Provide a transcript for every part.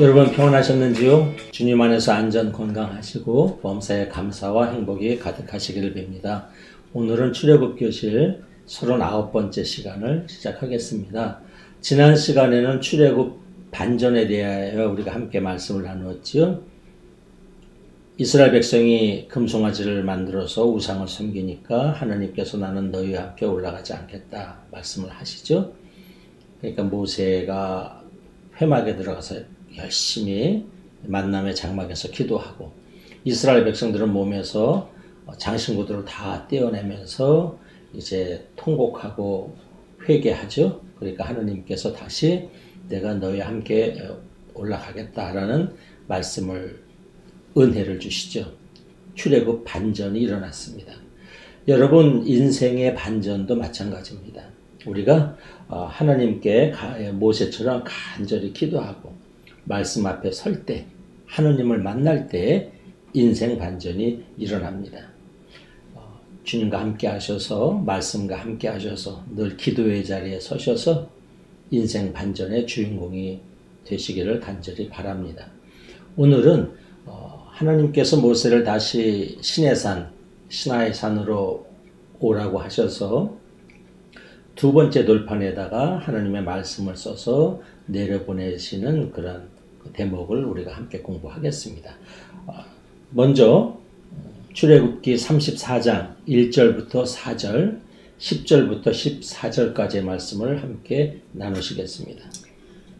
여러분 평안하셨는지요? 주님 안에서 안전 건강하시고 범사에 감사와 행복이 가득하시기를 빕니다. 오늘은 출애굽교실 39번째 시간을 시작하겠습니다. 지난 시간에는 출애굽 반전에 대하여 우리가 함께 말씀을 나누었지요. 이스라엘 백성이 금송아지를 만들어서 우상을 섬기니까 하나님께서 나는 너희와 함께 올라가지 않겠다 말씀을 하시죠. 그러니까 모세가 회막에 들어가서 열심히 만남의 장막에서 기도하고 이스라엘 백성들은 몸에서 장신구들을 다 떼어내면서 이제 통곡하고 회개하죠. 그러니까 하느님께서 다시 내가 너희와 함께 올라가겠다라는 말씀을 은혜를 주시죠. 출애굽 반전이 일어났습니다. 여러분 인생의 반전도 마찬가지입니다. 우리가 하나님께 모세처럼 간절히 기도하고 말씀 앞에 설 때 하나님을 만날 때 인생 반전이 일어납니다. 주님과 함께 하셔서 말씀과 함께 하셔서 늘 기도의 자리에 서셔서 인생 반전의 주인공이 되시기를 간절히 바랍니다. 오늘은 하나님께서 모세를 다시 시나이 산으로 오라고 하셔서 두 번째 돌판에다가 하나님의 말씀을 써서 내려보내시는 그런 대목을 우리가 함께 공부하겠습니다. 먼저 출애굽기 34장 1절부터 4절, 10절부터 14절까지의 말씀을 함께 나누시겠습니다.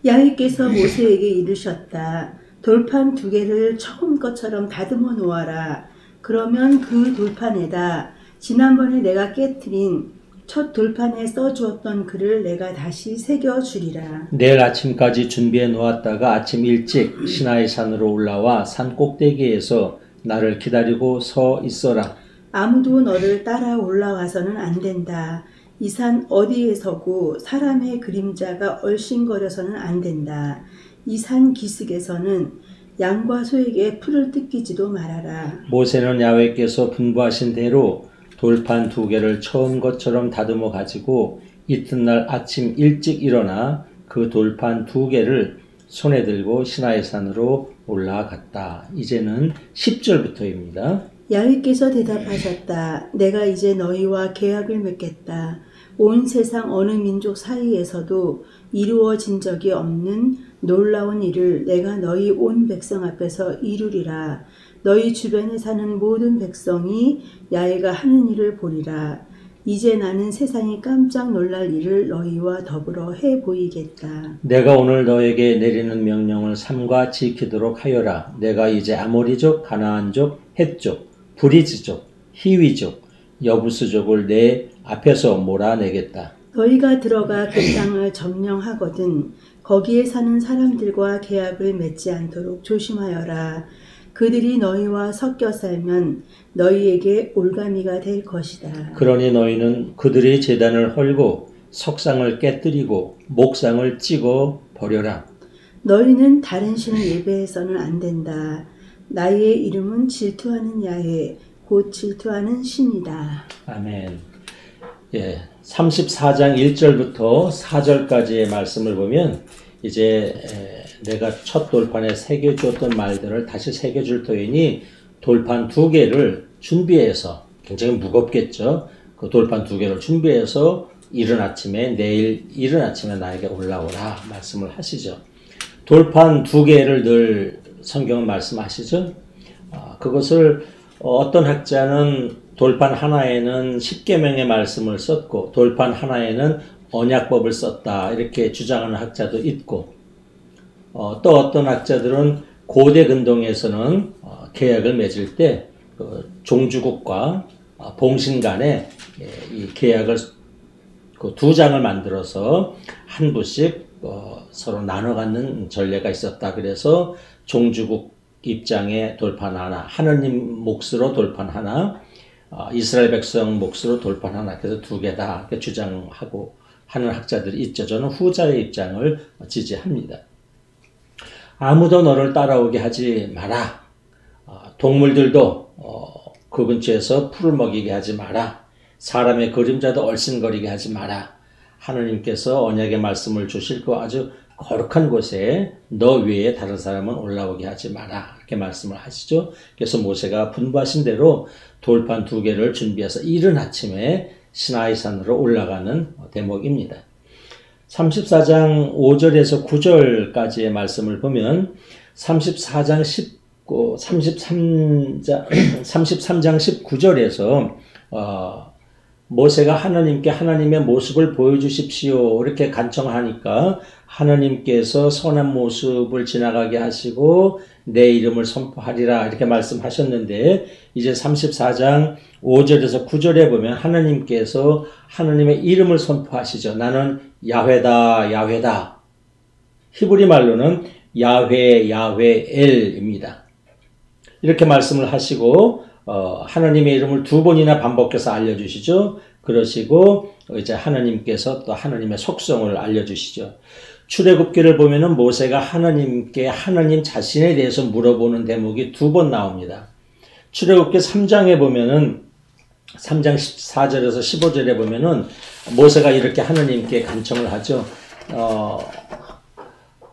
야훼께서 모세에게 이르셨다. 돌판 두 개를 처음 것처럼 다듬어 놓아라. 그러면 그 돌판에다 지난번에 내가 깨트린 첫 돌판에 써주었던 글을 내가 다시 새겨주리라. 내일 아침까지 준비해 놓았다가 아침 일찍 시나이 산으로 올라와 산 꼭대기에서 나를 기다리고 서 있어라. 아무도 너를 따라 올라와서는 안 된다. 이 산 어디에 서고 사람의 그림자가 얼씬거려서는 안 된다. 이 산 기슭에서는 양과 소에게 풀을 뜯기지도 말아라. 모세는 야훼께서 분부하신 대로 돌판 두 개를 처음 것처럼 다듬어 가지고 이튿날 아침 일찍 일어나 그 돌판 두 개를 손에 들고 시나이 산으로 올라갔다. 이제는 10절부터입니다. 야훼께서 대답하셨다. 내가 이제 너희와 계약을 맺겠다. 온 세상 어느 민족 사이에서도 이루어진 적이 없는 놀라운 일을 내가 너희 온 백성 앞에서 이루리라. 너희 주변에 사는 모든 백성이 야훼가 하는 일을 보리라. 이제 나는 세상이 깜짝 놀랄 일을 너희와 더불어 해 보이겠다. 내가 오늘 너에게 내리는 명령을 삼가 지키도록 하여라. 내가 이제 아모리족, 가나안족, 헷족, 브리즈족, 히위족, 여부스족을 내 앞에서 몰아내겠다. 너희가 들어가 그 땅을 점령하거든 거기에 사는 사람들과 계약을 맺지 않도록 조심하여라. 그들이 너희와 섞여 살면 너희에게 올가미가 될 것이다. 그러니 너희는 그들이 제단을 헐고 석상을 깨뜨리고 목상을 찍어 버려라. 너희는 다른 신을 예배해서는 안 된다. 나의 이름은 질투하는 야훼 곧 질투하는 신이다. 아멘. 예, 34장 1절부터 4절까지의 말씀을 보면 이제 내가 첫 돌판에 새겨주었던 말들을 다시 새겨줄 터이니 돌판 두 개를 준비해서 굉장히 무겁겠죠. 그 돌판 두 개를 준비해서 내일 이른 아침에 나에게 올라오라 말씀을 하시죠. 돌판 두 개를 늘 성경은 말씀하시죠. 그것을 어떤 학자는 돌판 하나에는 십계명의 말씀을 썼고 돌판 하나에는 언약법을 썼다 이렇게 주장하는 학자도 있고 또 어떤 학자들은 고대 근동에서는 계약을 맺을 때 종주국과 봉신 간에 이 계약을 그 두 장을 만들어서 한 부씩 서로 나눠 갖는 전례가 있었다. 그래서 종주국 입장에 돌판 하나, 하느님 몫으로 돌판 하나, 이스라엘 백성 몫으로 돌판 하나, 그래서 두 개다 이렇게 주장하고 하는 학자들이 있죠. 저는 후자의 입장을 지지합니다. 아무도 너를 따라오게 하지 마라. 동물들도 그 근처에서 풀을 먹이게 하지 마라. 사람의 그림자도 얼씬거리게 하지 마라. 하느님께서 언약의 말씀을 주실 거 아주 거룩한 곳에 너 외에 다른 사람은 올라오게 하지 마라. 이렇게 말씀을 하시죠. 그래서 모세가 분부하신 대로 돌판 2개를 준비해서 이른 아침에 시나이산으로 올라가는 대목입니다. 34장 5절에서 9절까지의 말씀을 보면 33장 33장 19절에서 모세가 하나님께 하나님의 모습을 보여주십시오 이렇게 간청하니까 하나님께서 선한 모습을 지나가게 하시고 내 이름을 선포하리라 이렇게 말씀하셨는데 이제 34장 5절에서 9절에 보면 하나님께서 하나님의 이름을 선포하시죠. 나는 야훼다 야훼다. 히브리 말로는 야훼 야훼 엘입니다. 이렇게 말씀을 하시고 하나님의 이름을 2번이나 반복해서 알려주시죠. 그러시고 이제 하나님께서 또 하나님의 속성을 알려주시죠. 출애굽기를 보면은 모세가 하나님께 하나님 자신에 대해서 물어보는 대목이 2번 나옵니다. 출애굽기 3장에 보면은 3장 14절에서 15절에 보면은 모세가 이렇게 하나님께 간청을 하죠.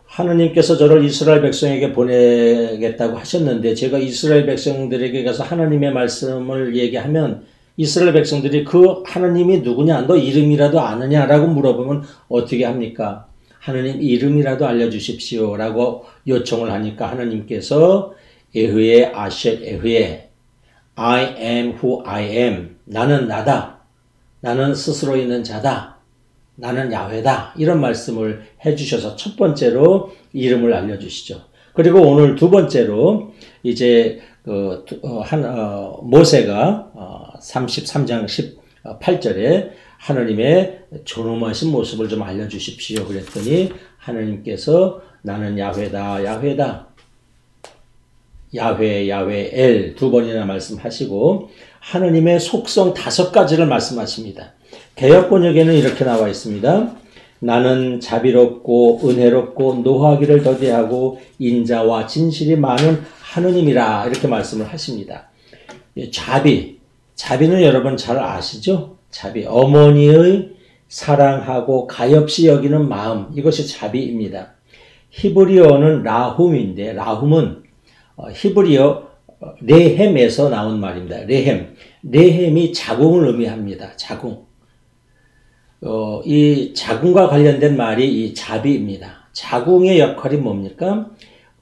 하나님께서 저를 이스라엘 백성에게 보내겠다고 하셨는데 제가 이스라엘 백성들에게 가서 하나님의 말씀을 얘기하면 이스라엘 백성들이 그 하나님이 누구냐 너 이름이라도 아느냐라고 물어보면 어떻게 합니까? 하나님 이름이라도 알려주십시오 라고 요청을 하니까 하나님께서 에흐에 아쉣 에흐에 I am who I am 나는 나다 나는 스스로 있는 자다 나는 야훼다 이런 말씀을 해주셔서 첫 번째로 이름을 알려주시죠. 그리고 오늘 2번째로 이제 모세가 33장 18절에 하나님의 존엄하신 모습을 좀 알려주십시오 그랬더니 하나님께서 나는 야훼다 야훼다 야훼 야훼 엘 2번이나 말씀하시고 하나님의 속성 5가지를 말씀하십니다. 개역번역에는 이렇게 나와 있습니다. 나는 자비롭고 은혜롭고 노하기를 더디하고 인자와 진실이 많은 하느님이라 이렇게 말씀을 하십니다. 자비는 여러분 잘 아시죠? 자비, 어머니의 사랑하고 가엾이 여기는 마음 이것이 자비입니다. 히브리어는 라훔인데 라훔은 히브리어 레헴에서 나온 말입니다. 레헴이 자궁을 의미합니다. 자궁. 이 자궁과 관련된 말이 이 자비입니다. 자궁의 역할이 뭡니까?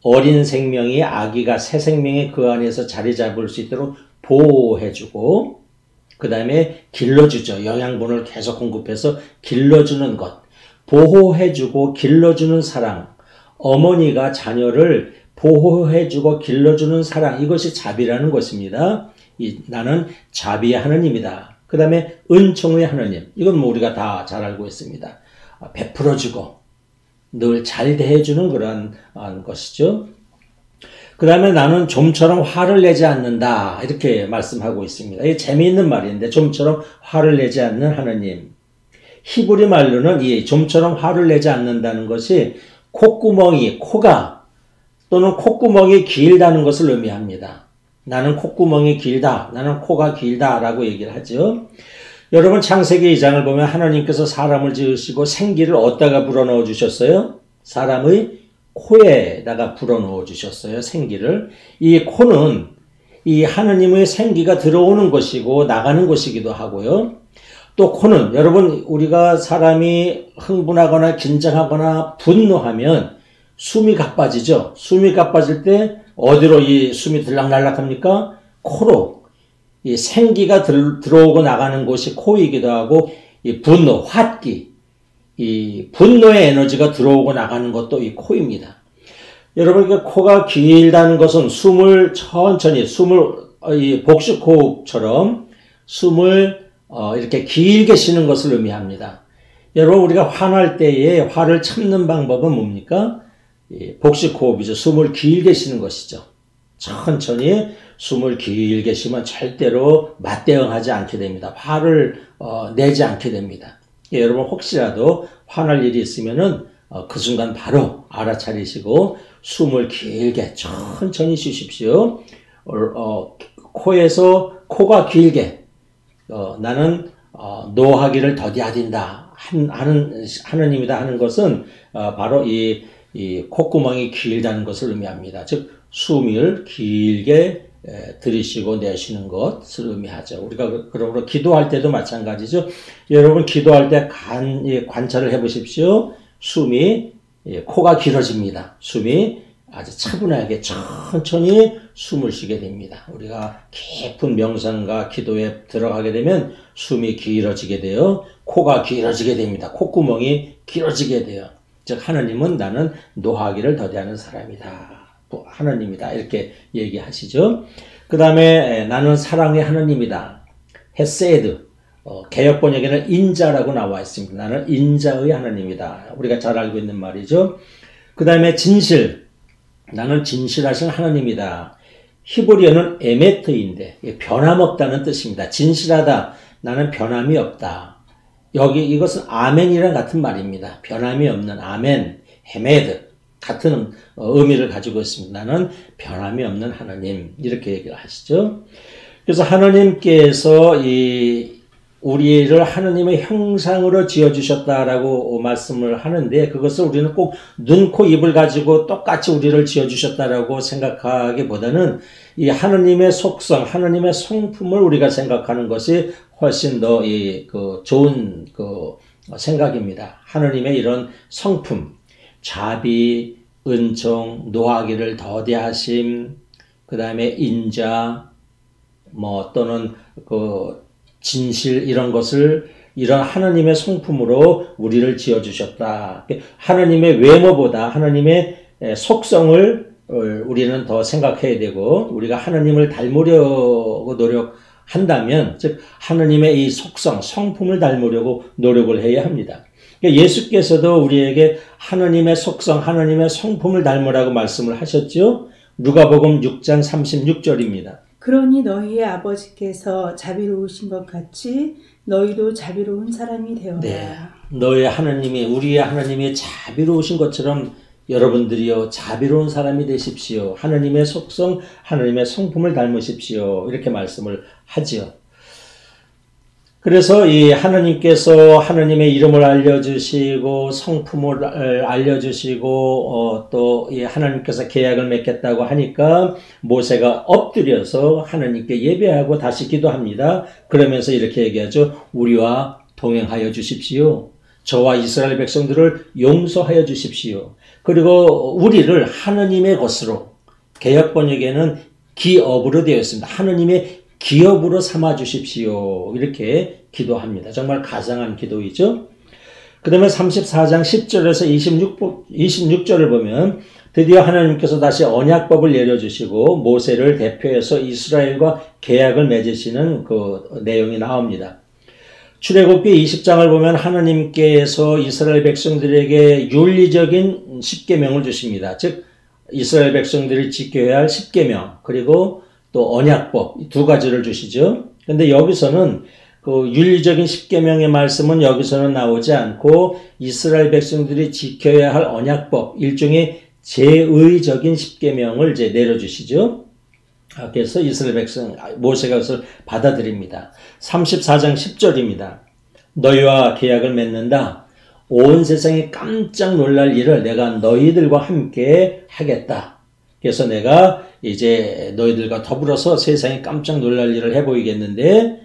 어린 생명이 아기가 새 생명이 그 안에서 자리 잡을 수 있도록 보호해주고 그 다음에 길러주죠. 영양분을 계속 공급해서 길러주는 것. 보호해주고 길러주는 사랑. 어머니가 자녀를 보호해주고 길러주는 사랑. 이것이 자비라는 것입니다. 나는 자비의 하느님이다. 그 다음에 은총의 하느님. 이건 뭐 우리가 다 잘 알고 있습니다. 베풀어주고 늘 잘 대해주는 그런 것이죠. 그 다음에 나는 좀처럼 화를 내지 않는다. 이렇게 말씀하고 있습니다. 이게 재미있는 말인데 좀처럼 화를 내지 않는 하느님. 히브리 말로는 이 좀처럼 화를 내지 않는다는 것이 코가 또는 콧구멍이 길다는 것을 의미합니다. 나는 콧구멍이 길다. 나는 코가 길다 라고 얘기를 하죠. 여러분 창세기 2장을 보면 하나님께서 사람을 지으시고 생기를 어디다가 불어넣어 주셨어요? 사람의 코에다가 불어넣어 주셨어요. 생기를. 이 코는 이 하나님의 생기가 들어오는 것이고 나가는 것이기도 하고요. 또 코는 여러분 우리가 사람이 흥분하거나 긴장하거나 분노하면 숨이 가빠지죠. 숨이 가빠질 때 어디로 이 숨이 들락날락 합니까? 코로. 이 생기가 들어오고 나가는 곳이 코이기도 하고 이 분노, 화기, 이 분노의 에너지가 들어오고 나가는 것도 이 코입니다. 여러분 코가 길다는 것은 숨을 천천히 이 복식호흡처럼 숨을 이렇게 길게 쉬는 것을 의미합니다. 여러분 우리가 화날 때에 화를 참는 방법은 뭡니까? 복식호흡이죠. 숨을 길게 쉬는 것이죠. 천천히 숨을 길게 쉬면 절대로 맞대응하지 않게 됩니다. 화를 내지 않게 됩니다. 여러분 혹시라도 화날 일이 있으면은 그 순간 바로 알아차리시고 숨을 길게 천천히 쉬십시오. 코가 길게 나는 노하기를 더디하딘다. 하느님이다 하는 것은 바로 이 콧구멍이 길다는 것을 의미합니다. 즉 숨을 길게 들이쉬고 내쉬는 것을 의미하죠. 우리가 그러므로 기도할 때도 마찬가지죠. 여러분 기도할 때 관찰을 해보십시오. 숨이 코가 길어집니다. 숨이 아주 차분하게 천천히 숨을 쉬게 됩니다. 우리가 깊은 명상과 기도에 들어가게 되면 숨이 길어지게 돼요. 코가 길어지게 됩니다. 콧구멍이 길어지게 돼요. 즉 하느님은 나는 노하기를 더디하는 사람이다. 하느님이다. 이렇게 얘기하시죠. 그 다음에 나는 사랑의 하느님이다. 헤세드. 개역 번역에는 인자라고 나와 있습니다. 나는 인자의 하느님이다. 우리가 잘 알고 있는 말이죠. 그 다음에 진실. 나는 진실하신 하느님이다. 히브리어는 에메트인데 변함없다는 뜻입니다. 진실하다. 나는 변함이 없다. 여기 이것은 아멘이랑 같은 말입니다. 변함이 없는 아멘, 헤메드 같은 의미를 가지고 있습니다. 나는 변함이 없는 하나님 이렇게 얘기를 하시죠. 그래서 하나님께서 우리를 하느님의 형상으로 지어주셨다라고 말씀을 하는데 그것을 우리는 꼭 눈, 코, 입을 가지고 똑같이 우리를 지어주셨다라고 생각하기보다는 이 하느님의 속성, 하느님의 성품을 우리가 생각하는 것이 훨씬 더 좋은 생각입니다. 하느님의 이런 성품, 자비, 은총, 노하기를 더디하심, 그 다음에 인자, 또는 진실 이런 것을 이런 하나님의 성품으로 우리를 지어주셨다. 하나님의 외모보다 하나님의 속성을 우리는 더 생각해야 되고 우리가 하나님을 닮으려고 노력한다면 즉 하나님의 이 속성, 성품을 닮으려고 노력을 해야 합니다. 예수께서도 우리에게 하나님의 속성, 하나님의 성품을 닮으라고 말씀을 하셨죠. 누가복음 6장 36절입니다. 그러니 너희의 아버지께서 자비로우신 것 같이 너희도 자비로운 사람이 되어라. 네, 너의 하나님이 우리의 하나님이 자비로우신 것처럼 여러분들이요 자비로운 사람이 되십시오. 하나님의 속성, 하나님의 성품을 닮으십시오. 이렇게 말씀을 하지요. 그래서 이 하나님께서 하나님의 이름을 알려주시고 성품을 알려주시고 또 이 하나님께서 계약을 맺겠다고 하니까 모세가 엎드려서 하나님께 예배하고 다시 기도합니다. 그러면서 이렇게 얘기하죠. 우리와 동행하여 주십시오. 저와 이스라엘 백성들을 용서하여 주십시오. 그리고 우리를 하나님의 것으로 개역 번역에는 기업으로 되어 있습니다. 하나님의 기업으로 삼아 주십시오. 이렇게 기도합니다. 정말 가장한 기도이죠. 그 다음에 34장 10절에서 26절을 보면 드디어 하나님께서 다시 언약법을 내려주시고 모세를 대표해서 이스라엘과 계약을 맺으시는 그 내용이 나옵니다. 출애굽기 20장을 보면 하나님께서 이스라엘 백성들에게 윤리적인 십계명을 주십니다. 즉 이스라엘 백성들이 지켜야 할 십계명 그리고 또 언약법 두 가지를 주시죠. 그런데 여기서는 그 윤리적인 십계명의 말씀은 여기서는 나오지 않고 이스라엘 백성들이 지켜야 할 언약법 일종의 제의적인 십계명을 이제 내려주시죠. 그래서 이스라엘 백성 모세가 그것을 받아들입니다. 34장 10절입니다. 너희와 계약을 맺는다. 온 세상이 깜짝 놀랄 일을 내가 너희들과 함께 하겠다. 그래서 내가 이제 너희들과 더불어서 세상이 깜짝 놀랄 일을 해보이겠는데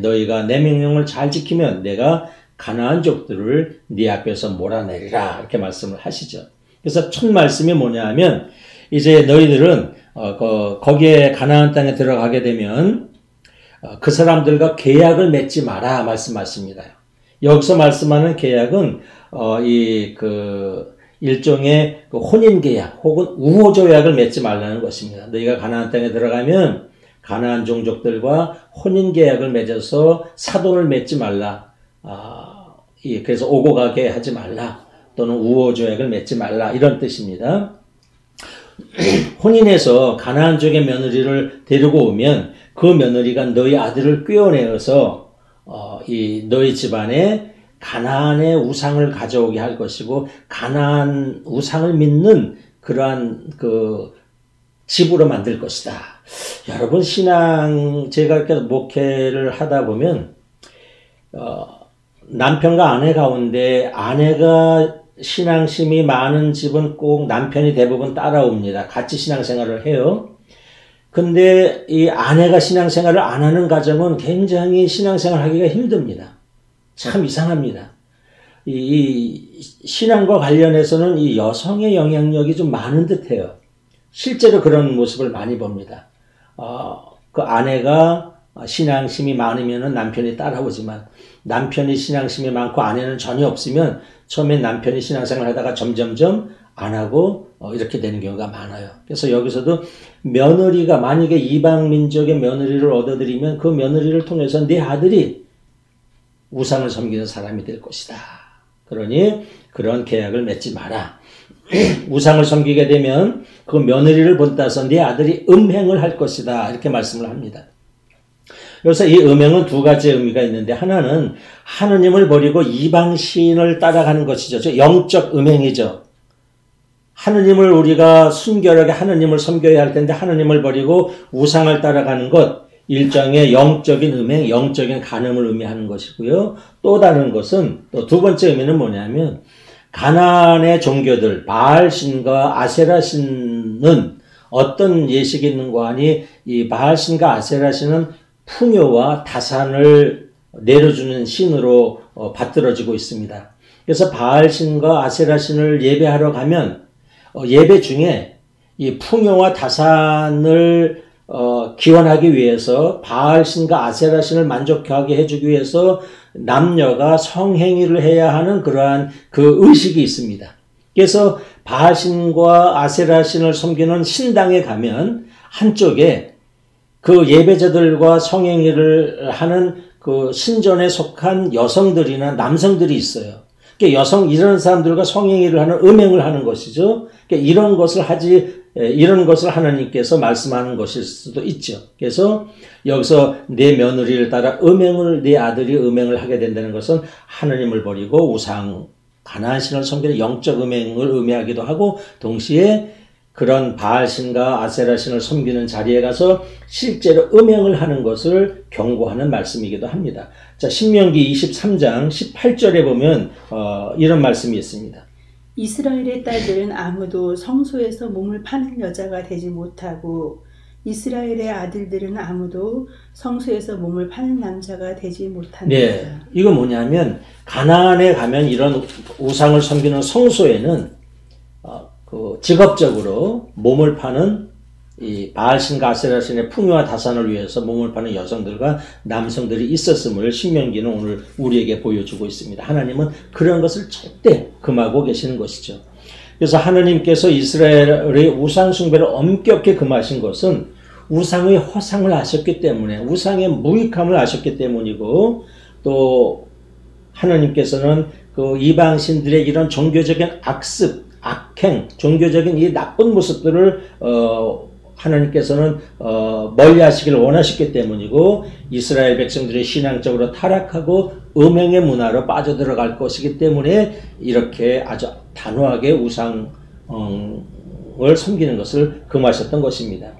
너희가 내 명령을 잘 지키면 내가 가나안족들을 네 앞에서 몰아내리라 이렇게 말씀을 하시죠. 그래서 첫 말씀이 뭐냐 하면 이제 너희들은 거기에 가나안 땅에 들어가게 되면 그 사람들과 계약을 맺지 마라 말씀하십니다. 여기서 말씀하는 계약은 일종의 혼인 계약 혹은 우호 조약을 맺지 말라는 것입니다. 너희가 가나안 땅에 들어가면 가나안 종족들과 혼인 계약을 맺어서 사돈을 맺지 말라. 그래서 오고 가게 하지 말라. 또는 우호 조약을 맺지 말라. 이런 뜻입니다. 혼인해서 가나안 족의 며느리를 데리고 오면 그 며느리가 너희 아들을 꿰어내어서 너희 집안에 가나안의 우상을 가져오게 할 것이고 가나안 우상을 믿는 그러한 집으로 만들 것이다. 여러분 제가 이렇게 목회를 하다 보면 남편과 아내 가운데 아내가 신앙심이 많은 집은 꼭 남편이 대부분 따라옵니다. 같이 신앙생활을 해요. 근데 이 아내가 신앙생활을 안 하는 가정은 굉장히 신앙생활 하기가 힘듭니다. 참 이상합니다. 이 신앙과 관련해서는 이 여성의 영향력이 좀 많은 듯해요. 실제로 그런 모습을 많이 봅니다. 그 아내가 신앙심이 많으면 남편이 따라오지만 남편이 신앙심이 많고 아내는 전혀 없으면 처음에 남편이 신앙생활 하다가 점점점 안 하고 이렇게 되는 경우가 많아요. 그래서 여기서도 며느리가 만약에 이방 민족의 며느리를 얻어들이면 그 며느리를 통해서 네 아들이 우상을 섬기는 사람이 될 것이다. 그러니 그런 계약을 맺지 마라. 우상을 섬기게 되면 그 며느리를 본따서 네 아들이 음행을 할 것이다. 이렇게 말씀을 합니다. 그래서 이 음행은 두 가지 의미가 있는데 하나는 하느님을 버리고 이방 신을 따라가는 것이죠. 즉 영적 음행이죠. 하느님을 우리가 순결하게 하느님을 섬겨야 할 텐데 하느님을 버리고 우상을 따라가는 것 일종의 영적인 음행, 영적인 간음을 의미하는 것이고요. 또 다른 것은 또 두 번째 의미는 뭐냐면 가나안의 종교들 바알신과 아세라신은 어떤 예식이 있는가 하니 이 바알신과 아세라신은 풍요와 다산을 내려주는 신으로 받들어지고 있습니다. 그래서 바알신과 아세라신을 예배하러 가면 예배 중에 이 풍요와 다산을 기원하기 위해서 바알신과 아세라신을 만족하게 해주기 위해서 남녀가 성행위를 해야 하는 그러한 그 의식이 있습니다. 그래서 바알신과 아세라신을 섬기는 신당에 가면 한쪽에 그 예배자들과 성행위를 하는 그 신전에 속한 여성들이나 남성들이 있어요. 그러니까 이런 사람들과 성행위를 하는 음행을 하는 것이죠. 그러니까 이런 것을 하나님께서 말씀하는 것일 수도 있죠. 그래서 여기서 내 며느리를 따라 내 아들이 음행을 하게 된다는 것은 하나님을 버리고 우상, 가나안 신을 섬기는 영적 음행을 의미하기도 하고 동시에 그런 바알신과 아세라신을 섬기는 자리에 가서 실제로 음행을 하는 것을 경고하는 말씀이기도 합니다. 자, 신명기 23장 18절에 보면 이런 말씀이 있습니다. 이스라엘의 딸들은 아무도 성소에서 몸을 파는 여자가 되지 못하고 이스라엘의 아들들은 아무도 성소에서 몸을 파는 남자가 되지 못한다. 네, 이거 뭐냐면 가나안에 가면 이런 우상을 섬기는 성소에는 직업적으로 몸을 파는 이 바알신과 아세라신의 풍요와 다산을 위해서 몸을 파는 여성들과 남성들이 있었음을 신명기는 오늘 우리에게 보여주고 있습니다. 하나님은 그런 것을 절대 금하고 계시는 것이죠. 그래서 하나님께서 이스라엘의 우상 숭배를 엄격히 금하신 것은 우상의 허상을 아셨기 때문에 우상의 무익함을 아셨기 때문이고 또 하나님께서는 그 이방신들의 이런 종교적인 악습 악행, 종교적인 이 나쁜 모습들을 하나님께서는 멀리 하시기를 원하셨기 때문이고 이스라엘 백성들이 신앙적으로 타락하고 음행의 문화로 빠져들어갈 것이기 때문에 이렇게 아주 단호하게 우상을 섬기는 것을 금하셨던 것입니다.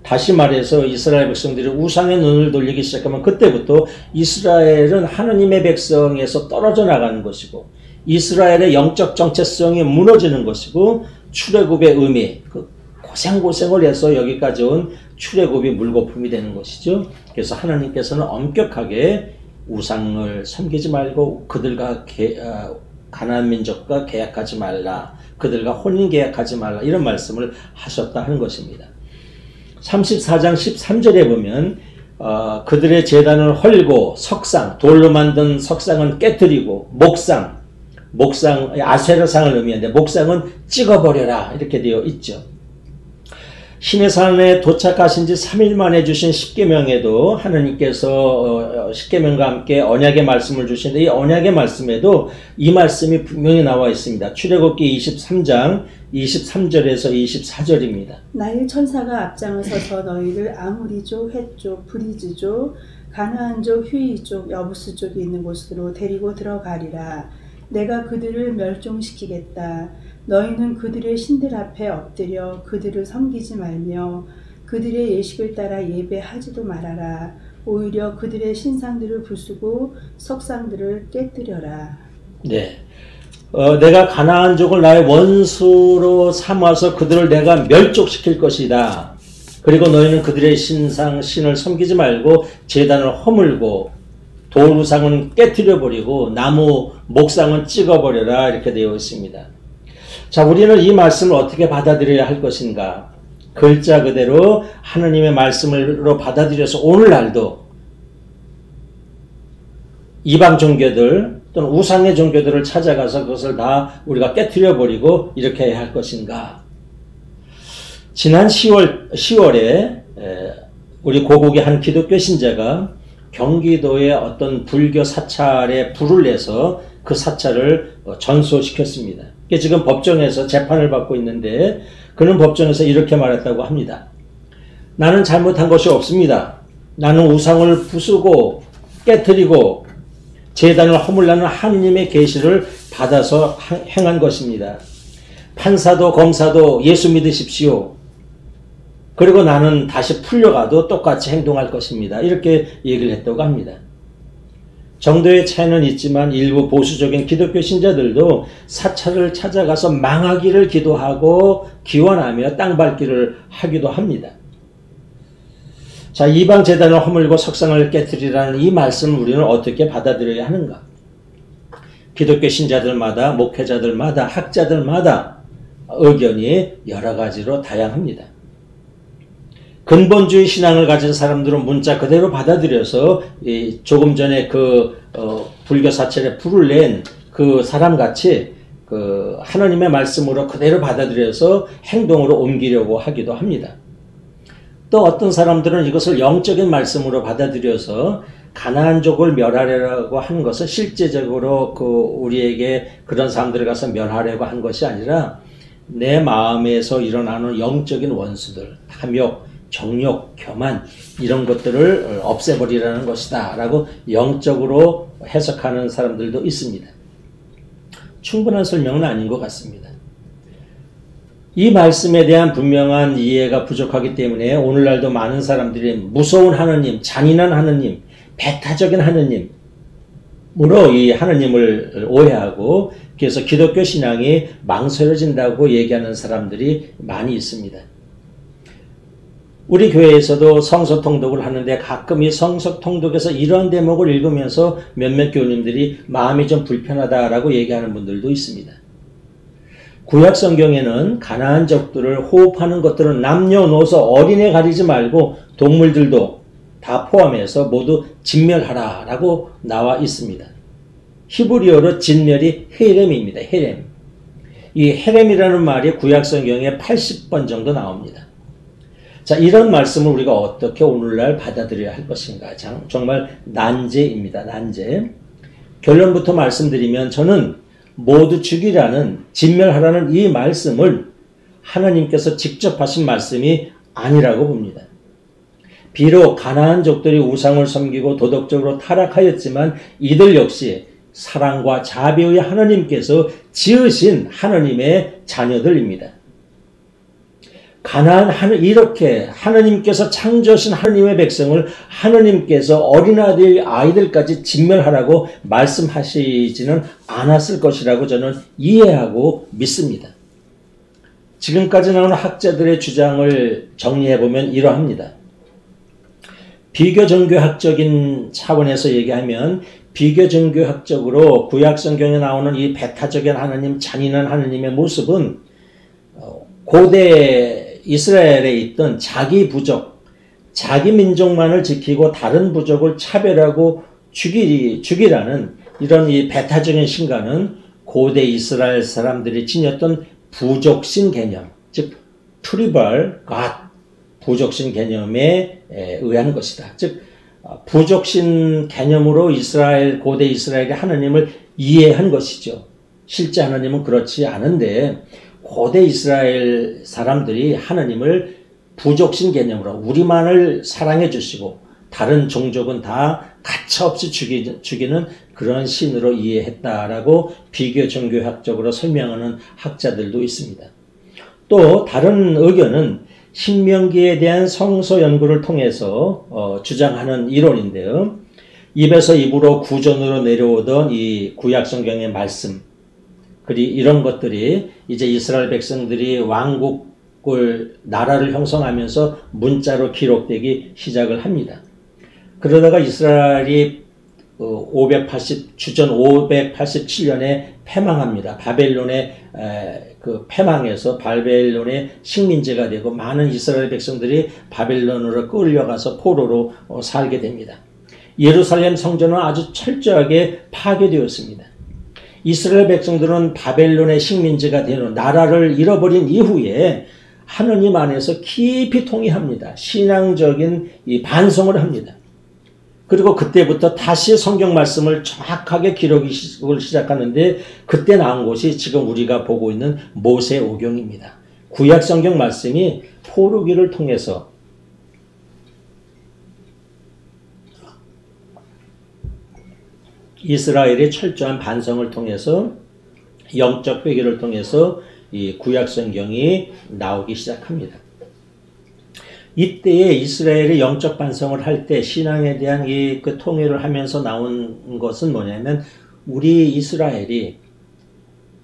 다시 말해서 이스라엘 백성들이 우상의 눈을 돌리기 시작하면 그때부터 이스라엘은 하나님의 백성에서 떨어져 나가는 것이고 이스라엘의 영적 정체성이 무너지는 것이고 출애굽의 의미, 그 고생을 해서 여기까지 온 출애굽이 물거품이 되는 것이죠. 그래서 하나님께서는 엄격하게 우상을 섬기지 말고 그들과 가나안 민족과 계약하지 말라, 그들과 혼인 계약하지 말라 이런 말씀을 하셨다 하는 것입니다. 34장 13절에 보면 그들의 제단을 헐고 석상, 돌로 만든 석상은 깨뜨리고 목상, 아세라상을 의미하는데 목상은 찍어버려라 이렇게 되어 있죠. 시내산에 도착하신 지 3일 만에 주신 십계명에도 하나님께서 십계명과 함께 언약의 말씀을 주시는데 이 언약의 말씀에도 이 말씀이 분명히 나와 있습니다. 출애굽기 23장 23절에서 24절입니다. 나의 천사가 앞장을 서서 너희를 아모리족, 헷족, 브리즈족, 가나안족, 휴이족, 여부스 쪽이 있는 곳으로 데리고 들어가리라. 내가 그들을 멸종시키겠다. 너희는 그들의 신들 앞에 엎드려 그들을 섬기지 말며 그들의 예식을 따라 예배하지도 말아라. 오히려 그들의 신상들을 부수고 석상들을 깨뜨려라. 네. 내가 가나안족을 나의 원수로 삼아서 그들을 내가 멸족시킬 것이다. 그리고 너희는 그들의 신을 섬기지 말고 제단을 허물고 돌우상은 깨뜨려버리고 나무 목상은 찍어버려라. 이렇게 되어 있습니다. 자, 우리는 이 말씀을 어떻게 받아들여야 할 것인가? 글자 그대로 하느님의 말씀으로 받아들여서 오늘날도 이방 종교들 또는 우상의 종교들을 찾아가서 그것을 다 우리가 깨뜨려버리고 이렇게 해야 할 것인가? 지난 10월에 우리 고국의 한 기독교 신자가 경기도의 어떤 불교 사찰에 불을 내서 그 사찰을 전소시켰습니다. 지금 법정에서 재판을 받고 있는데 그는 법정에서 이렇게 말했다고 합니다. 나는 잘못한 것이 없습니다. 나는 우상을 부수고 깨뜨리고 제단을 허물라는 하느님의 계시를 받아서 행한 것입니다. 판사도 검사도 예수 믿으십시오. 그리고 나는 다시 풀려가도 똑같이 행동할 것입니다. 이렇게 얘기를 했다고 합니다. 정도의 차이는 있지만 일부 보수적인 기독교 신자들도 사찰을 찾아가서 망하기를 기도하고 기원하며 땅밟기를 하기도 합니다. 자, 이방 제단을 허물고 석상을 깨뜨리라는 이 말씀을 우리는 어떻게 받아들여야 하는가? 기독교 신자들마다, 목회자들마다, 학자들마다 의견이 여러 가지로 다양합니다. 근본주의 신앙을 가진 사람들은 문자 그대로 받아들여서 조금 전에 불교 사찰에 불을 낸 그 사람같이 하나님의 말씀으로 그대로 받아들여서 행동으로 옮기려고 하기도 합니다. 또 어떤 사람들은 이것을 영적인 말씀으로 받아들여서 가나안족을 멸하려고 한 것은 실제적으로 우리에게 그런 사람들을 가서 멸하려고 한 것이 아니라 내 마음에서 일어나는 영적인 원수들, 탐욕, 정욕, 교만 이런 것들을 없애버리라는 것이다 라고 영적으로 해석하는 사람들도 있습니다. 충분한 설명은 아닌 것 같습니다. 이 말씀에 대한 분명한 이해가 부족하기 때문에 오늘날도 많은 사람들이 무서운 하느님, 잔인한 하느님, 배타적인 하느님으로 이 하느님을 오해하고 그래서 기독교 신앙이 망설여진다고 얘기하는 사람들이 많이 있습니다. 우리 교회에서도 성서통독을 하는데 가끔 이 성서통독에서 이런 대목을 읽으면서 몇몇 교우님들이 마음이 좀 불편하다라고 얘기하는 분들도 있습니다. 구약 성경에는 가나안족들을 호흡하는 것들은 남녀노소 어린애 가리지 말고 동물들도 다 포함해서 모두 진멸하라 라고 나와 있습니다. 히브리어로 진멸이 헤렘입니다. 헤렘. 이 헤렘이라는 말이 구약 성경에 80번 정도 나옵니다. 자, 이런 말씀을 우리가 어떻게 오늘날 받아들여야 할 것인가? 정말 난제입니다. 난제. 결론부터 말씀드리면 저는 모두 죽이라는, 진멸하라는 이 말씀을 하나님께서 직접 하신 말씀이 아니라고 봅니다. 비록 가나안족들이 우상을 섬기고 도덕적으로 타락하였지만 이들 역시 사랑과 자비의 하나님께서 지으신 하나님의 자녀들입니다. 이렇게 하나님께서 창조하신 하나님의 백성을 하나님께서 아이들까지 진멸하라고 말씀하시지는 않았을 것이라고 저는 이해하고 믿습니다. 지금까지 나오는 학자들의 주장을 정리해보면 이러합니다. 비교종교학적인 차원에서 얘기하면 비교종교학적으로 구약성경에 나오는 이 배타적인 하나님, 잔인한 하나님의 모습은 고대 이스라엘에 있던 자기 부족, 자기 민족만을 지키고 다른 부족을 차별하고 죽이라는 이런 이 배타적인 신과는 고대 이스라엘 사람들이 지녔던 부족신 개념, 즉 트리벌 갓, 부족신 개념에 의한 것이다. 즉 부족신 개념으로 고대 이스라엘의 하나님을 이해한 것이죠. 실제 하나님은 그렇지 않은데 고대 이스라엘 사람들이 하나님을 부족신 개념으로 우리만을 사랑해 주시고 다른 종족은 다 가차없이 죽이는 그런 신으로 이해했다라고 비교 종교학적으로 설명하는 학자들도 있습니다. 또 다른 의견은 신명기에 대한 성서 연구를 통해서 주장하는 이론인데요. 입에서 입으로 구전으로 내려오던 이 구약 성경의 말씀, 그리고 이런 것들이 이제 이스라엘 백성들이 왕국을 나라를 형성하면서 문자로 기록되기 시작을 합니다. 그러다가 이스라엘이 주전 587년에 패망합니다. 바벨론의 그 패망에서 바벨론의 식민지가 되고 많은 이스라엘 백성들이 바벨론으로 끌려가서 포로로 살게 됩니다. 예루살렘 성전은 아주 철저하게 파괴되었습니다. 이스라엘 백성들은 바벨론의 식민지가 되는 나라를 잃어버린 이후에 하느님 안에서 깊이 통회합니다. 신앙적인 이 반성을 합니다. 그리고 그때부터 다시 성경 말씀을 정확하게 기록을 시작하는데 그때 나온 것이 지금 우리가 보고 있는 모세오경입니다. 구약 성경 말씀이 포로기를 통해서 이스라엘의 철저한 반성을 통해서 영적 회개를 통해서 이 구약 성경이 나오기 시작합니다. 이때에 이스라엘이 영적 반성을 할 때 신앙에 대한 그 통일을 하면서 나온 것은 뭐냐면 우리 이스라엘이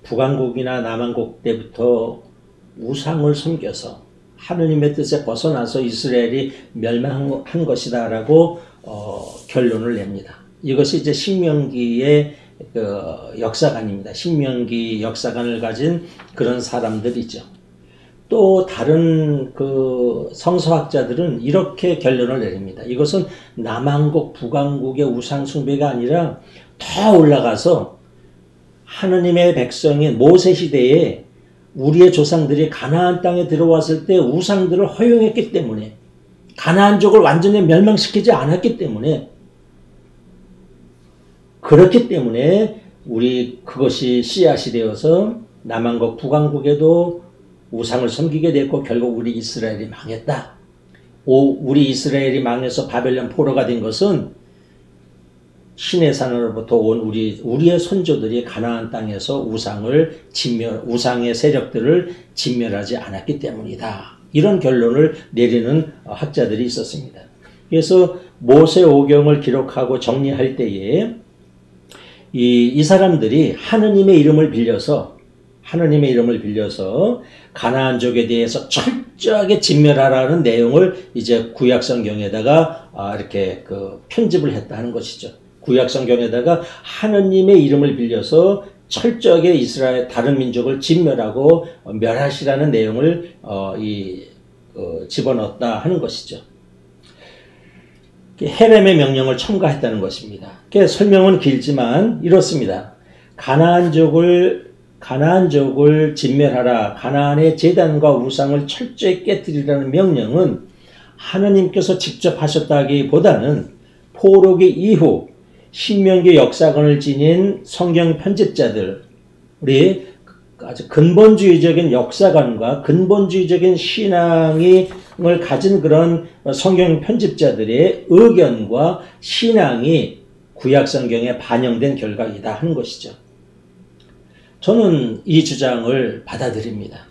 북왕국이나 남왕국 때부터 우상을 섬겨서 하느님의 뜻에 벗어나서 이스라엘이 멸망한 것이다 라고 결론을 냅니다. 이것이 이제 신명기의 역사관입니다. 신명기 역사관을 가진 그런 사람들이죠. 또 다른 그 성서학자들은 이렇게 결론을 내립니다. 이것은 남왕국, 북왕국의 우상 숭배가 아니라 더 올라가서 하느님의 백성인 모세 시대에 우리의 조상들이 가나안 땅에 들어왔을 때 우상들을 허용했기 때문에 가나안족을 완전히 멸망시키지 않았기 때문에 그렇기 때문에 그것이 씨앗이 되어서 남왕국, 북왕국에도 우상을 섬기게 됐고 결국 우리 이스라엘이 망했다. 우리 이스라엘이 망해서 바벨론 포로가 된 것은 신의 산으로부터 온 우리의 선조들이 가나안 땅에서 우상의 세력들을 진멸하지 않았기 때문이다. 이런 결론을 내리는 학자들이 있었습니다. 그래서 모세오경을 기록하고 정리할 때에 이 사람들이 하느님의 이름을 빌려서 가나안족에 대해서 철저하게 진멸하라는 내용을 이제 구약성경에다가 이렇게 편집을 했다 하는 것이죠. 구약성경에다가 하느님의 이름을 빌려서 철저하게 이스라엘 다른 민족을 진멸하고 멸하시라는 내용을 집어넣었다 하는 것이죠. 헤렘의 명령을 첨가했다는 것입니다. 설명은 길지만 이렇습니다. 가나안족을 진멸하라. 가나안의 제단과 우상을 철저히 깨뜨리라는 명령은 하느님께서 직접 하셨다기보다는 포로기 이후 신명기 역사관을 지닌 성경 편집자들, 우리 아주 근본주의적인 역사관과 근본주의적인 신앙을 가진 그런 성경 편집자들의 의견과 신앙이 구약 성경에 반영된 결과이다 하는 것이죠. 저는 이 주장을 받아들입니다.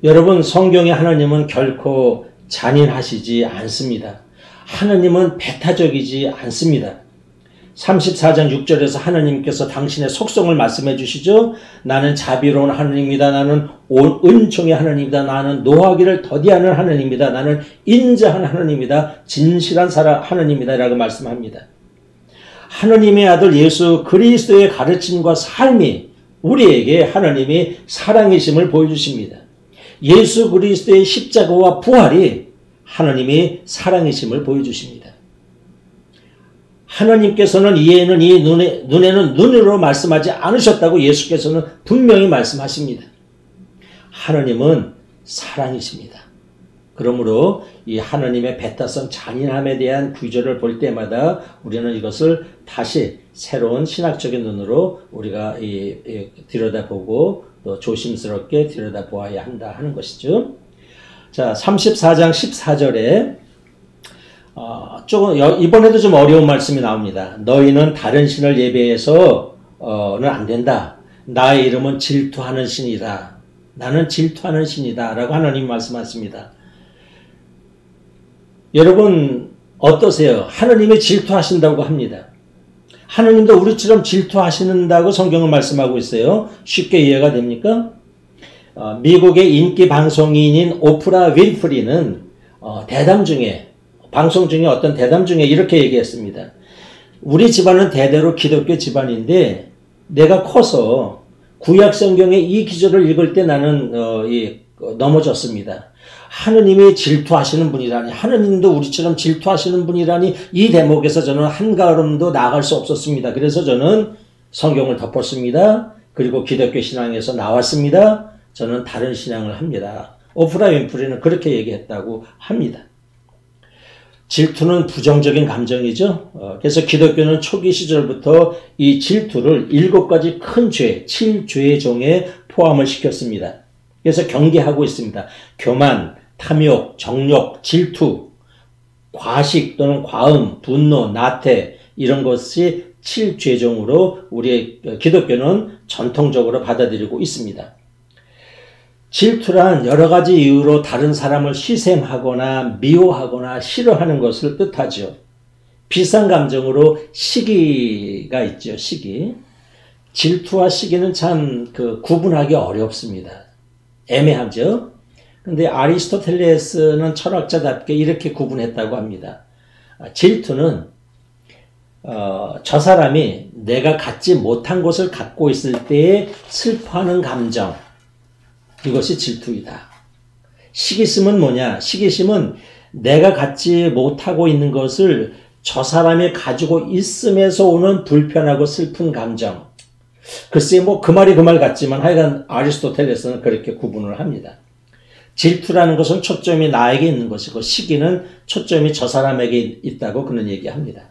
여러분, 성경의 하나님은 결코 잔인하시지 않습니다. 하나님은 배타적이지 않습니다. 34장 6절에서 하나님께서 당신의 속성을 말씀해 주시죠. 나는 자비로운 하나님이다. 나는 은총의 하나님이다. 나는 노하기를 더디하는 하나님이다. 나는 인자한 하나님이다. 진실한 하나님이다. 라고 말씀합니다. 하나님의 아들 예수 그리스도의 가르침과 삶이 우리에게 하나님이 사랑이심을 보여주십니다. 예수 그리스도의 십자가와 부활이 하나님이 사랑이심을 보여주십니다. 하나님께서는 이에는 이 눈에는 눈으로 말씀하지 않으셨다고 예수께서는 분명히 말씀하십니다. 하나님은 사랑이십니다. 그러므로 이 하나님의 배타성 잔인함에 대한 구절을 볼 때마다 우리는 이것을 다시 새로운 신학적인 눈으로 우리가 들여다보고 또 조심스럽게 들여다보아야 한다 하는 것이죠. 자, 34장 14절에 이번에도 좀 어려운 말씀이 나옵니다. 너희는 다른 신을 예배해서는 안 된다. 나의 이름은 질투하는 신이다. 나는 질투하는 신이다. 라고 하나님 말씀하십니다. 여러분 어떠세요? 하느님이 질투하신다고 합니다. 하느님도 우리처럼 질투하신다고 성경은 말씀하고 있어요. 쉽게 이해가 됩니까? 미국의 인기 방송인인 오프라 윈프리는 방송 중에 어떤 대담 중에 이렇게 얘기했습니다. 우리 집안은 대대로 기독교 집안인데 내가 커서 구약 성경의 이 기절을 읽을 때 나는 넘어졌습니다. 하느님이 질투하시는 분이라니, 하느님도 우리처럼 질투하시는 분이라니, 이 대목에서 저는 한 걸음도 나아갈 수 없었습니다. 그래서 저는 성경을 덮었습니다. 그리고 기독교 신앙에서 나왔습니다. 저는 다른 신앙을 합니다. 오프라 윈프리는 그렇게 얘기했다고 합니다. 질투는 부정적인 감정이죠. 그래서 기독교는 초기 시절부터 이 질투를 7가지 큰 죄, 7죄의 종에 포함을 시켰습니다. 그래서 경계하고 있습니다. 교만, 탐욕, 정욕, 질투, 과식 또는 과음, 분노, 나태 이런 것이 7죄종으로 우리 기독교는 전통적으로 받아들이고 있습니다. 질투란 여러 가지 이유로 다른 사람을 희생하거나 미워하거나 싫어하는 것을 뜻하죠. 비싼 감정으로 시기가 있죠. 시기. 질투와 시기는 참 구분하기 어렵습니다. 애매하죠. 근데 아리스토텔레스는 철학자답게 이렇게 구분했다고 합니다. 질투는 저 사람이 내가 갖지 못한 것을 갖고 있을 때에 슬퍼하는 감정, 이것이 질투이다. 시기심은 뭐냐? 시기심은 내가 갖지 못하고 있는 것을 저 사람이 가지고 있음에서 오는 불편하고 슬픈 감정. 글쎄 그 말이 그 말 같지만 하여간 아리스토텔레스는 그렇게 구분을 합니다. 질투라는 것은 초점이 나에게 있는 것이고 시기는 초점이 저 사람에게 있다고 그는 얘기합니다.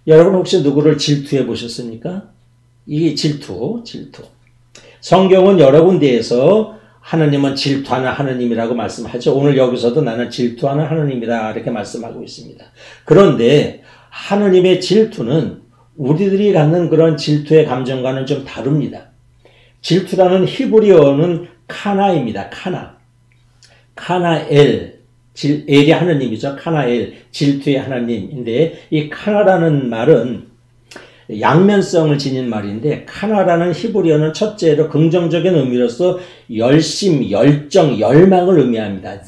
여러분 혹시 누구를 질투해 보셨습니까? 이 질투. 성경은 여러 군데에서 하느님은 질투하는 하느님이라고 말씀하죠. 오늘 여기서도 나는 질투하는 하느님이다 이렇게 말씀하고 있습니다. 그런데 하느님의 질투는 우리들이 갖는 그런 질투의 감정과는 좀 다릅니다. 질투라는 히브리어는 카나입니다. 카나엘, 엘이 하느님이죠. 카나엘, 질투의 하나님인데 이 카나라는 말은 양면성을 지닌 말인데 카나라는 히브리어는 첫째로 긍정적인 의미로서 열심, 열정, 열망을 의미합니다.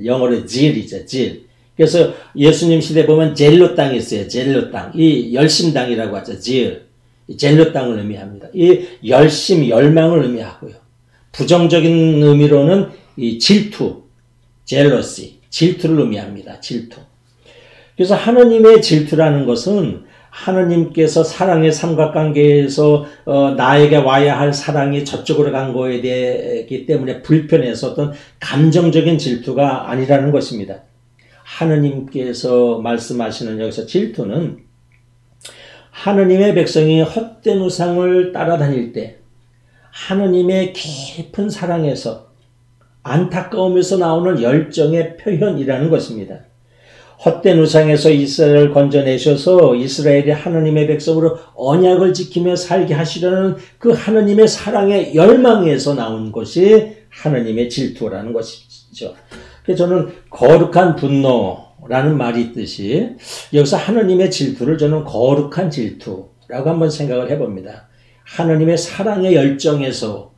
영어로 질이죠. 그래서 예수님 시대 보면 젤로 땅이 있어요. 젤로 땅. 이 열심 땅이라고 하죠. 젤로 땅을 의미합니다. 이 열심, 열망을 의미하고요. 부정적인 의미로는 이 질투, 질투를 의미합니다. 질투. 그래서 하느님의 질투라는 것은 하느님께서 사랑의 삼각관계에서 나에게 와야 할 사랑이 저쪽으로 간 거에 대기 때문에 불편해서 어떤 감정적인 질투가 아니라는 것입니다. 하느님께서 말씀하시는 여기서 질투는 하느님의 백성이 헛된 우상을 따라다닐 때 하느님의 깊은 사랑에서 안타까움에서 나오는 열정의 표현이라는 것입니다. 헛된 우상에서 이스라엘을 건져내셔서 이스라엘이 하느님의 백성으로 언약을 지키며 살게 하시려는 그 하느님의 사랑의 열망에서 나온 것이 하느님의 질투라는 것이죠. 그래서 저는 거룩한 분노라는 말이 있듯이 여기서 하느님의 질투를 저는 거룩한 질투라고 한번 생각을 해봅니다. 하느님의 사랑의 열정에서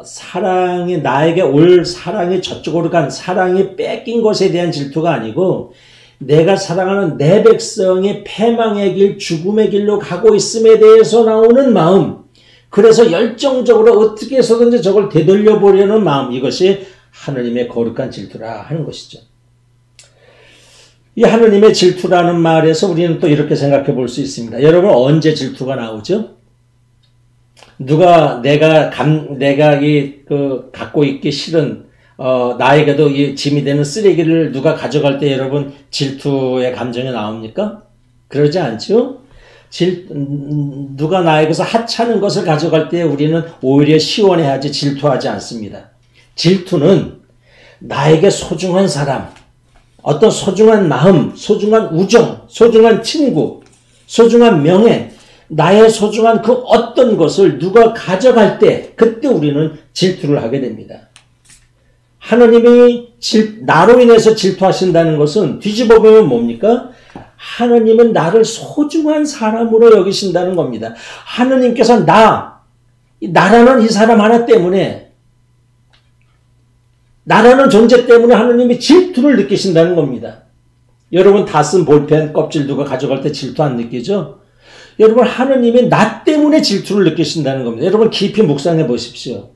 사랑이 나에게 올 사랑이 저쪽으로 간 사랑이 뺏긴 것에 대한 질투가 아니고 내가 사랑하는 내 백성이 패망의 길, 죽음의 길로 가고 있음에 대해서 나오는 마음, 그래서 열정적으로 어떻게 해서든지 저걸 되돌려 보려는 마음, 이것이 하느님의 거룩한 질투라 하는 것이죠. 이 하느님의 질투라는 말에서 우리는 또 이렇게 생각해 볼 수 있습니다. 여러분 언제 질투가 나오죠? 누가 내가 갖고 있기 싫은 나에게도 이 짐이 되는 쓰레기를 누가 가져갈 때 여러분 질투의 감정이 나옵니까? 그러지 않죠? 누가 나에게서 하찮은 것을 가져갈 때 우리는 오히려 시원해하지 질투하지 않습니다. 질투는 나에게 소중한 사람, 어떤 소중한 마음, 소중한 우정, 소중한 친구, 소중한 명예, 나의 소중한 그 어떤 것을 누가 가져갈 때 그때 우리는 질투를 하게 됩니다. 하나님이 나로 인해서 질투하신다는 것은 뒤집어 보면 뭡니까? 하나님은 나를 소중한 사람으로 여기신다는 겁니다. 하나님께서 나라는 이 사람 하나 때문에, 나라는 존재 때문에 하나님이 질투를 느끼신다는 겁니다. 여러분 다 쓴 볼펜 껍질 누가 가져갈 때 질투 안 느끼죠? 여러분 하나님이 나 때문에 질투를 느끼신다는 겁니다. 여러분 깊이 묵상해 보십시오.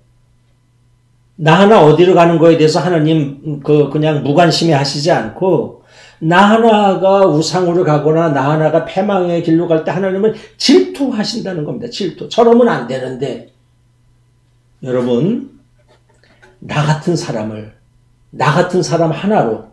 나 하나 어디로 가는 거에 대해서 하나님 그냥 무관심해 하시지 않고, 나 하나가 우상으로 가거나 나 하나가 패망의 길로 갈 때 하나님은 질투하신다는 겁니다. 질투. 저러면 안 되는데. 여러분, 나 같은 사람 하나로,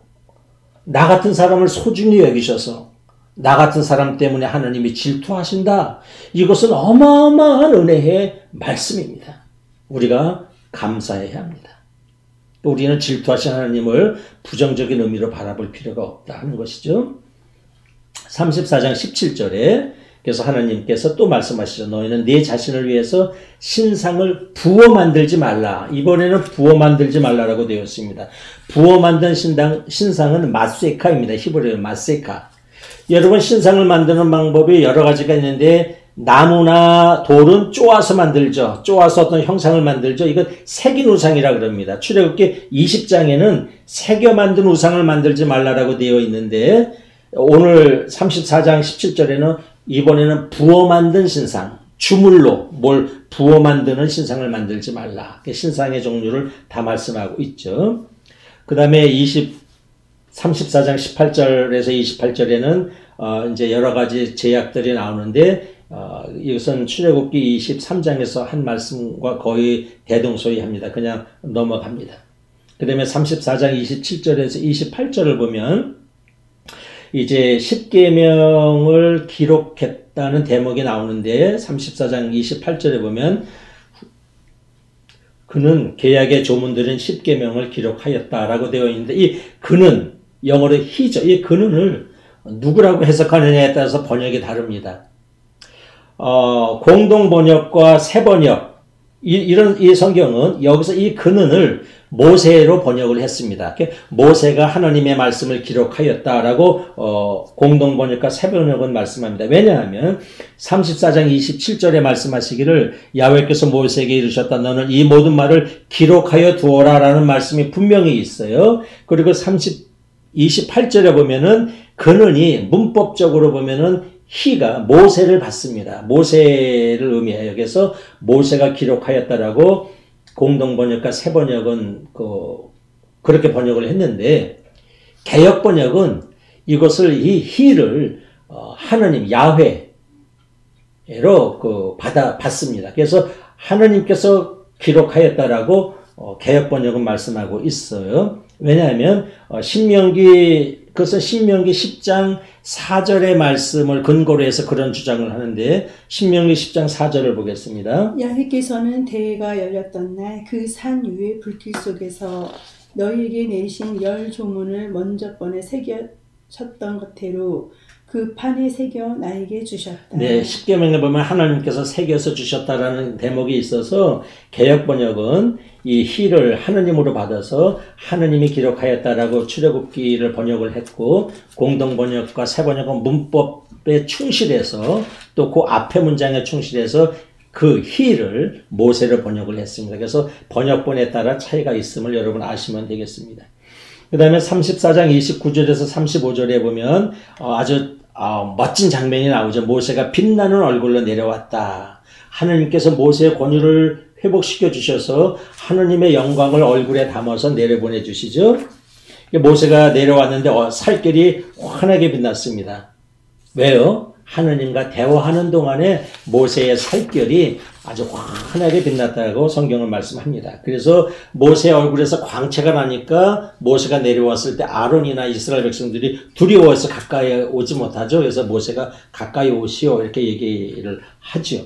나 같은 사람을 소중히 여기셔서 나 같은 사람 때문에 하나님이 질투하신다. 이것은 어마어마한 은혜의 말씀입니다. 우리가 감사해야 합니다. 우리는 질투하신 하나님을 부정적인 의미로 바라볼 필요가 없다 하는 것이죠. 34장 17절에 그래서 하나님께서 또 말씀하시죠. 너희는 네 자신을 위해서 신상을 부어 만들지 말라. 이번에는 부어 만들지 말라라고 되어 있습니다. 부어 만든 신상은 마세카입니다. 히브리어로 마세카. 여러분 신상을 만드는 방법이 여러 가지가 있는데 나무나 돌은 쪼아서 만들죠. 쪼아서 어떤 형상을 만들죠. 이건 새긴 우상이라 그럽니다. 출애굽기 20장에는 새겨 만든 우상을 만들지 말라라고 되어 있는데 오늘 34장 17절에는 이번에는 부어 만든 신상, 주물로 뭘 부어 만드는 신상을 만들지 말라. 신상의 종류를 다 말씀하고 있죠. 그 다음에 34장 18절에서 28절에는 이제 여러 가지 제약들이 나오는데 이것은 출애굽기 23장에서 한 말씀과 거의 대동소이합니다. 그냥 넘어갑니다. 그 다음에 34장 27절에서 28절을 보면 이제 10계명을 기록했다는 대목이 나오는데 34장 28절에 보면 그는 계약의 조문들은 10계명을 기록하였다라고 되어 있는데 이 그는 영어로 he죠. 이 그는을 누구라고 해석하느냐에 따라서 번역이 다릅니다. 공동 번역과 새 번역 이 성경은 여기서 이 그는을 모세로 번역을 했습니다. 모세가 하나님의 말씀을 기록하였다라고 공동 번역과 새 번역은 말씀합니다. 왜냐하면 34장 27절에 말씀하시기를 야훼께서 모세에게 이르셨다. 너는 이 모든 말을 기록하여 두어라라는 말씀이 분명히 있어요. 그리고 28절에 보면은 그는이 문법적으로 보면은 히가 모세를 받습니다. 모세를 의미해요. 그래서 모세가 기록하였다라고 공동 번역과 새 번역은 그렇게 번역을 했는데 개역 번역은 이것을 이 히를 하나님 야훼로 받습니다. 그래서 하나님께서 기록하였다라고 개역 번역은 말씀하고 있어요. 왜냐하면 그것은 신명기 10장 4절의 말씀을 근거로 해서 그런 주장을 하는데 신명기 10장 4절을 보겠습니다. 야훼께서는 대회가 열렸던 날 그 산 위의 불길 속에서 너희에게 내리신 열 조문을 먼저 번에 새겨쳤던 것대로 그 판에 새겨 나에게 주셨다. 네, 10계명에 보면 하나님께서 새겨서 주셨다라는 대목이 있어서 개역 번역은 이 히를 하느님으로 받아서 하느님이 기록하였다라고 출애굽기를 번역을 했고 공동 번역과 새 번역은 문법에 충실해서 또 그 앞에 문장에 충실해서 그 히를 모세로 번역을 했습니다. 그래서 번역본에 따라 차이가 있음을 여러분 아시면 되겠습니다. 그 다음에 34장 29절에서 35절에 보면 아주 멋진 장면이 나오죠. 모세가 빛나는 얼굴로 내려왔다. 하느님께서 모세의 권위를 회복시켜 주셔서 하느님의 영광을 얼굴에 담아서 내려보내 주시죠. 모세가 내려왔는데 살결이 환하게 빛났습니다. 왜요? 하느님과 대화하는 동안에 모세의 살결이 아주 환하게 빛났다고 성경은 말씀합니다. 그래서 모세의 얼굴에서 광채가 나니까 모세가 내려왔을 때 아론이나 이스라엘 백성들이 두려워해서 가까이 오지 못하죠. 그래서 모세가 가까이 오시오 이렇게 얘기를 하죠.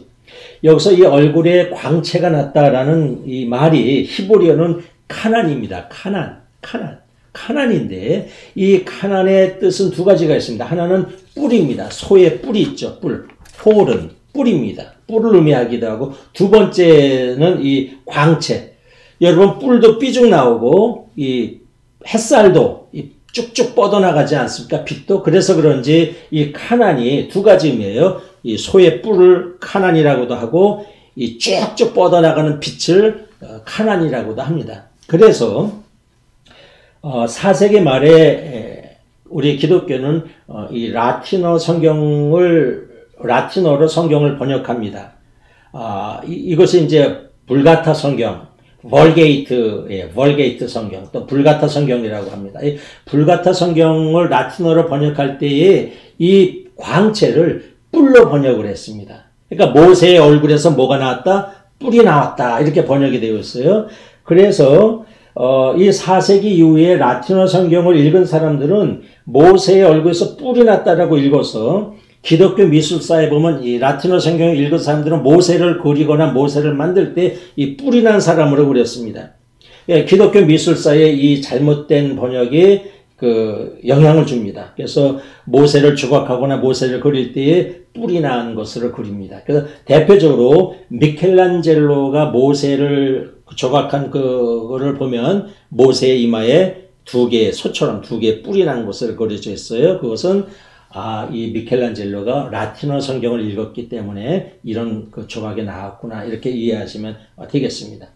여기서 이 얼굴에 광채가 났다라는 이 말이 히브리어는 카난입니다. 카난인데 이 카난의 뜻은 두 가지가 있습니다. 하나는 뿔입니다. 소의 뿔이 있죠. 홀은 뿔입니다. 뿔을 의미하기도 하고 두 번째는 이 광채. 여러분 뿔도 삐죽 나오고 이 햇살도 쭉쭉 뻗어나가지 않습니까? 빛도. 그래서 그런지 이 카난이 두 가지 의미예요. 이 소의 뿔을 카난이라고도 하고 이 쭉쭉 뻗어나가는 빛을 카난이라고도 합니다. 그래서 4세기 말에 우리 기독교는 이 라틴어로 성경을 번역합니다. 이것이 이제 불가타 성경, 벌게이트 성경, 또 불가타 성경이라고 합니다. 이 불가타 성경을 라틴어로 번역할 때에 이 광채를 뿔로 번역을 했습니다. 그러니까 모세의 얼굴에서 뭐가 나왔다? 뿔이 나왔다. 이렇게 번역이 되어 있어요. 그래서 이 4세기 이후에 라틴어 성경을 읽은 사람들은 모세의 얼굴에서 뿔이 났다라고 읽어서 기독교 미술사에 보면 이 라틴어 성경을 읽은 사람들은 모세를 그리거나 모세를 만들 때 이 뿔이 난 사람으로 그렸습니다. 기독교 미술사에 이 잘못된 번역이 영향을 줍니다. 그래서 모세를 조각하거나 모세를 그릴 때에 뿔이 난 것으로 그립니다. 그래서 대표적으로 미켈란젤로가 모세를 조각한 그거를 보면 모세의 이마에 소처럼 두 개의 뿔이 난 것을 그려져 있어요. 그것은 이 미켈란젤로가 라틴어 성경을 읽었기 때문에 이런 조각이 나왔구나 이렇게 이해하시면 되겠습니다.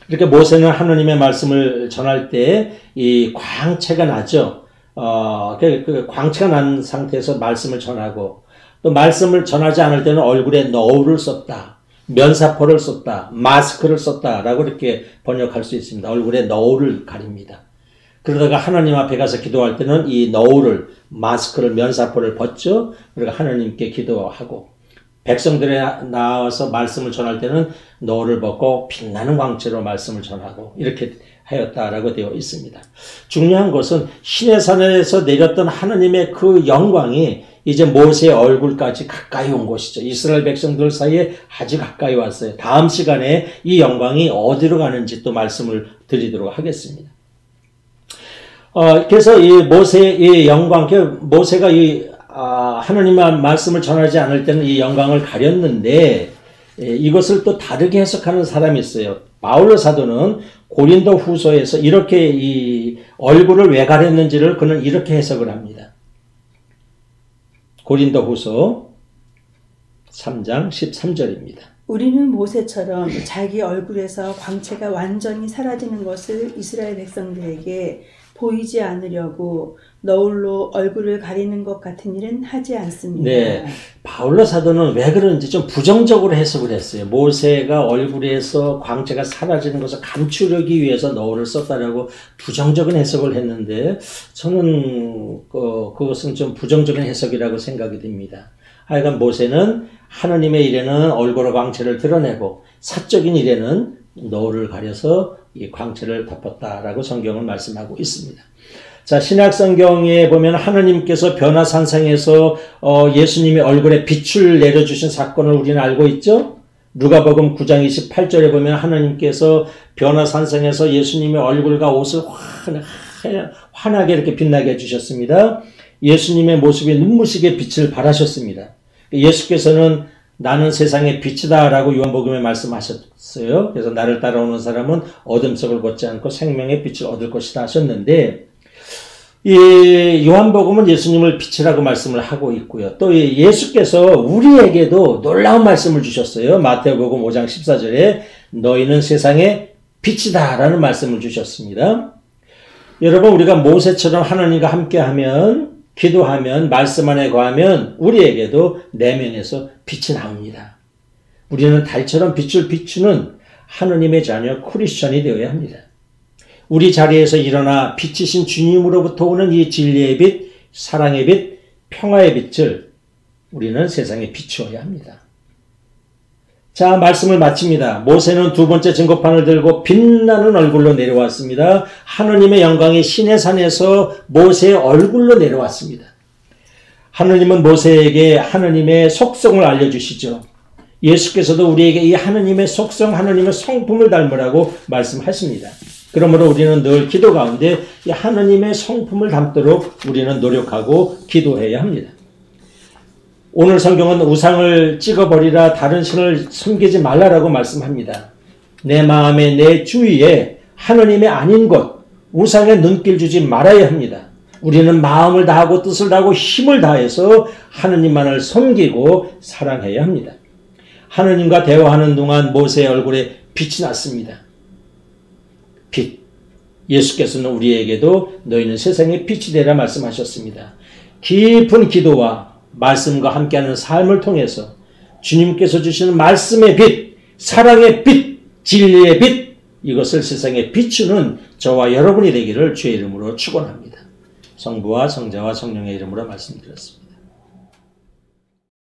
이렇게 모세는 하나님의 말씀을 전할 때 이 광채가 나죠. 그 광채가 난 상태에서 말씀을 전하고 또 말씀을 전하지 않을 때는 얼굴에 너울을 썼다. 면사포를 썼다. 마스크를 썼다라고 이렇게 번역할 수 있습니다. 얼굴에 너울을 가립니다. 그러다가 하나님 앞에 가서 기도할 때는 이 너울을, 마스크를, 면사포를 벗죠. 그리고 하나님께 기도하고 백성들에 나와서 말씀을 전할 때는 너울을 벗고 빛나는 광채로 말씀을 전하고 이렇게 하였다라고 되어 있습니다. 중요한 것은 신의 산에서 내렸던 하나님의 그 영광이 이제 모세의 얼굴까지 가까이 온 것이죠. 이스라엘 백성들 사이에 아주 가까이 왔어요. 다음 시간에 이 영광이 어디로 가는지 또 말씀을 드리도록 하겠습니다. 그래서 이 모세의 영광, 모세가 하나님의 말씀을 전하지 않을 때는 이 영광을 가렸는데, 이것을 또 다르게 해석하는 사람이 있어요. 바울로 사도는 고린도 후서에서 이렇게 이 얼굴을 왜 가렸는지를 그는 이렇게 해석을 합니다. 고린도 후서 3장 13절입니다. 우리는 모세처럼 자기 얼굴에서 광채가 완전히 사라지는 것을 이스라엘 백성들에게 보이지 않으려고 너울로 얼굴을 가리는 것 같은 일은 하지 않습니다. 네, 바울로 사도는 왜 그런지 좀 부정적으로 해석을 했어요. 모세가 얼굴에서 광채가 사라지는 것을 감추려기 위해서 너울을 썼다라고 부정적인 해석을 했는데 저는 그것은 좀 부정적인 해석이라고 생각이 듭니다. 하여간 모세는 하나님의 일에는 얼굴의 광채를 드러내고 사적인 일에는 너울을 가려서 이 광채를 덮었다라고 성경은 말씀하고 있습니다. 자, 신약성경에 보면 하나님께서 변화산상에서 예수님의 얼굴에 빛을 내려주신 사건을 우리는 알고 있죠? 누가복음 9장 28절에 보면 하나님께서 변화산상에서 예수님의 얼굴과 옷을 환하게 이렇게 빛나게 해주셨습니다. 예수님의 모습이 눈부시게 빛을 발하셨습니다. 예수께서는 나는 세상의 빛이다 라고 요한복음에 말씀하셨어요. 그래서 나를 따라오는 사람은 어둠 속을 걷지 않고 생명의 빛을 얻을 것이다 하셨는데, 이 요한복음은 예수님을 빛이라고 말씀을 하고 있고요. 또 예수께서 우리에게도 놀라운 말씀을 주셨어요. 마태복음 5장 14절에 너희는 세상의 빛이다 라는 말씀을 주셨습니다. 여러분, 우리가 모세처럼 하나님과 함께하면, 기도하면, 말씀 안에 거하면 우리에게도 내면에서 빛이 나옵니다. 우리는 달처럼 빛을 비추는 하느님의 자녀 크리스천이 되어야 합니다. 우리 자리에서 일어나 빛이신 주님으로부터 오는 이 진리의 빛, 사랑의 빛, 평화의 빛을 우리는 세상에 비추어야 합니다. 자, 말씀을 마칩니다. 모세는 두 번째 증거판을 들고 빛나는 얼굴로 내려왔습니다. 하느님의 영광이 시내산에서 모세의 얼굴로 내려왔습니다. 하느님은 모세에게 하느님의 속성을 알려주시죠. 예수께서도 우리에게 이 하느님의 속성, 하느님의 성품을 닮으라고 말씀하십니다. 그러므로 우리는 늘 기도 가운데 이 하느님의 성품을 담도록 우리는 노력하고 기도해야 합니다. 오늘 성경은 우상을 찍어버리라, 다른 신을 섬기지 말라라고 말씀합니다. 내 마음에, 내 주위에 하느님의 아닌 것, 우상에 눈길 주지 말아야 합니다. 우리는 마음을 다하고 뜻을 다하고 힘을 다해서 하느님만을 섬기고 사랑해야 합니다. 하느님과 대화하는 동안 모세의 얼굴에 빛이 났습니다. 빛. 예수께서는 우리에게도 너희는 세상의 빛이 되라 말씀하셨습니다. 깊은 기도와 말씀과 함께하는 삶을 통해서 주님께서 주시는 말씀의 빛, 사랑의 빛, 진리의 빛, 이것을 세상에 비추는 저와 여러분이 되기를 주의 이름으로 축원합니다. 성부와 성자와 성령의 이름으로 말씀드렸습니다.